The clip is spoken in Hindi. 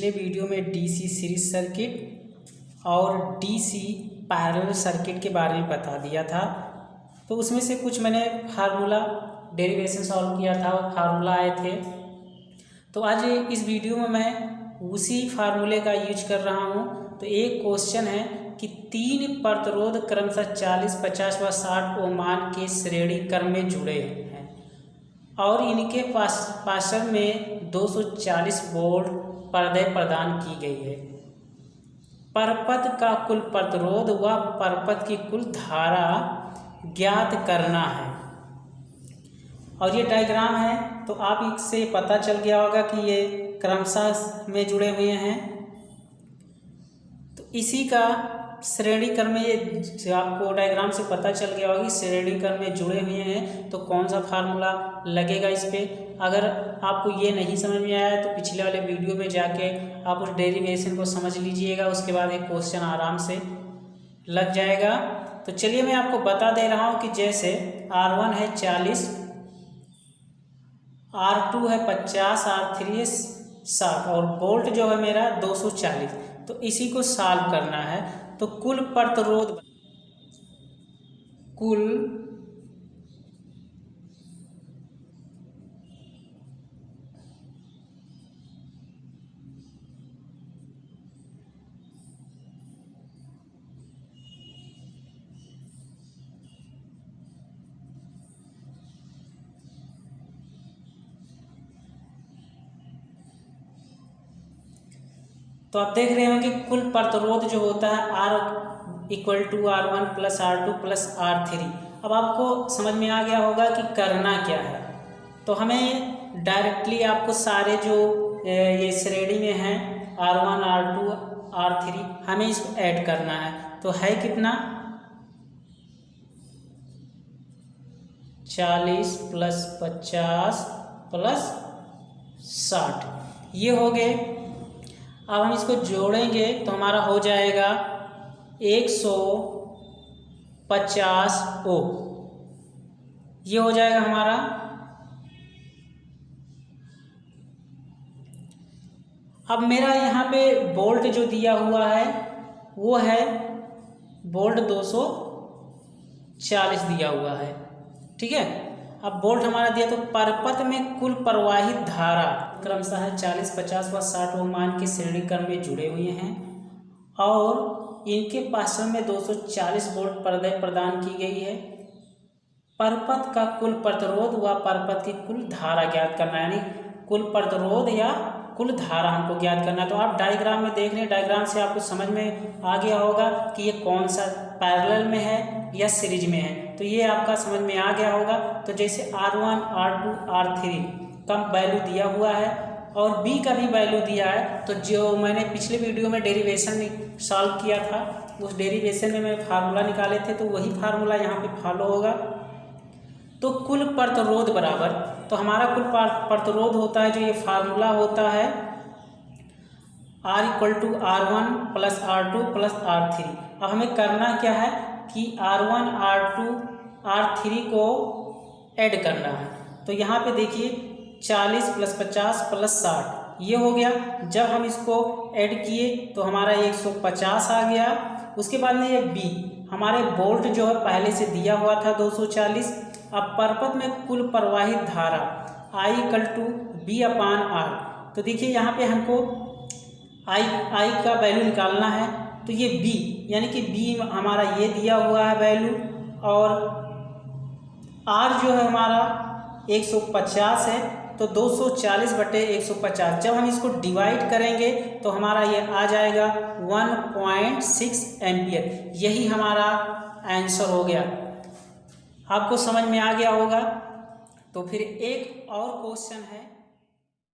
पिछले वीडियो में डीसी सीरीज सर्किट और डीसी पैरेलल सर्किट के बारे में बता दिया था। तो उसमें से कुछ मैंने फार्मूला डेरिवेशन सॉल्व किया था और फार्मूला आए थे। तो आज इस वीडियो में मैं उसी फार्मूले का यूज कर रहा हूँ। तो एक क्वेश्चन है कि तीन प्रतिरोध क्रमशः 40, 50 व 60 ओम मान के श्रेणी क्रम में जुड़े हैं और इनके पार्श्व में 240 वोल्ट पर्दे प्रदान की गई है। परपथ का कुल प्रतिरोध व परपथ की कुल धारा ज्ञात करना है। और ये डायग्राम है, तो आप इससे पता चल गया होगा कि ये क्रमशः में जुड़े हुए हैं। तो इसी का श्रेणी क्रम में, ये आपको डायग्राम से पता चल गया होगा कि श्रेणी क्रम में जुड़े हुए हैं, तो कौन सा फार्मूला लगेगा इस पे। अगर आपको ये नहीं समझ में आया तो पिछले वाले वीडियो में जाके आप उस डेरिवेशन को समझ लीजिएगा, उसके बाद एक क्वेश्चन आराम से लग जाएगा। तो चलिए मैं आपको बता दे रहा हूँ कि जैसे R1 है 40, R2 है 50, R3 है 60 और वोल्ट जो है मेरा 240। तो इसी को सॉल्व करना है। तो कुल प्रतिरोध, तो आप देख रहे होंगे कुल प्रतिरोध जो होता है R = R1 + R2 + R3। अब आपको समझ में आ गया होगा कि करना क्या है। तो हमें डायरेक्टली आपको सारे जो ये श्रेणी में हैं R1, R2, R3, हमें इसको ऐड करना है। तो है कितना, 40 + 50 + 60 ये हो गए। अब हम इसको जोड़ेंगे तो हमारा हो जाएगा 150 ओम। ये हो जाएगा हमारा। अब मेरा यहाँ पे वोल्ट जो दिया हुआ है वो है वोल्ट 240 दिया हुआ है, ठीक है। अब वोल्ट हमारा दिया, तो परपथ में कुल प्रवाहित धारा क्रमशः 40, 50 व 60 ओम मान के श्रेणी क्रम में जुड़े हुए हैं और इनके पार्श्व में 240 वोल्ट पर्दे प्रदान की गई है। परपथ का कुल प्रतिरोध व परपथ की कुल धारा ज्ञात करना, यानी कुल प्रतिरोध या कुल धारा हमको ज्ञात करना है। तो आप डायग्राम में देख रहे हैं, डायग्राम से आपको समझ में आ गया होगा कि ये कौन सा पैरेलल में है या सीरीज में है। तो ये आपका समझ में आ गया होगा। तो जैसे R1, R2, R3 का वैल्यू दिया हुआ है और B का भी वैल्यू दिया है। तो जो मैंने पिछले वीडियो में डेरिवेशन सॉल्व किया था, उस डेरिवेशन में मैं फार्मूला निकाले थे, तो वही फार्मूला यहाँ पे फॉलो होगा। तो कुल प्रतिरोध बराबर, तो हमारा कुल प्रतिरोध होता है, जो ये फार्मूला होता है R = R1 + R2 + R3। अब हमें करना क्या है कि R1, R2, R3 को ऐड करना है। तो यहाँ पे देखिए 40 + 50 + 60 ये हो गया। जब हम इसको ऐड किए तो हमारा 150 आ गया। उसके बाद में ये B, हमारे वोल्ट जो है पहले से दिया हुआ था 240। अब परपथ में कुल प्रवाहित धारा I = B/R। तो देखिए यहाँ पे हमको I का वैल्यू निकालना है। तो ये B, यानी कि B हमारा ये दिया हुआ है वैल्यू, और R जो है हमारा 150 है। तो 240/150, जब हम इसको डिवाइड करेंगे तो हमारा ये आ जाएगा 1.6 एम्पियर। यही हमारा आंसर हो गया। आपको समझ में आ गया होगा। तो फिर एक और क्वेश्चन है।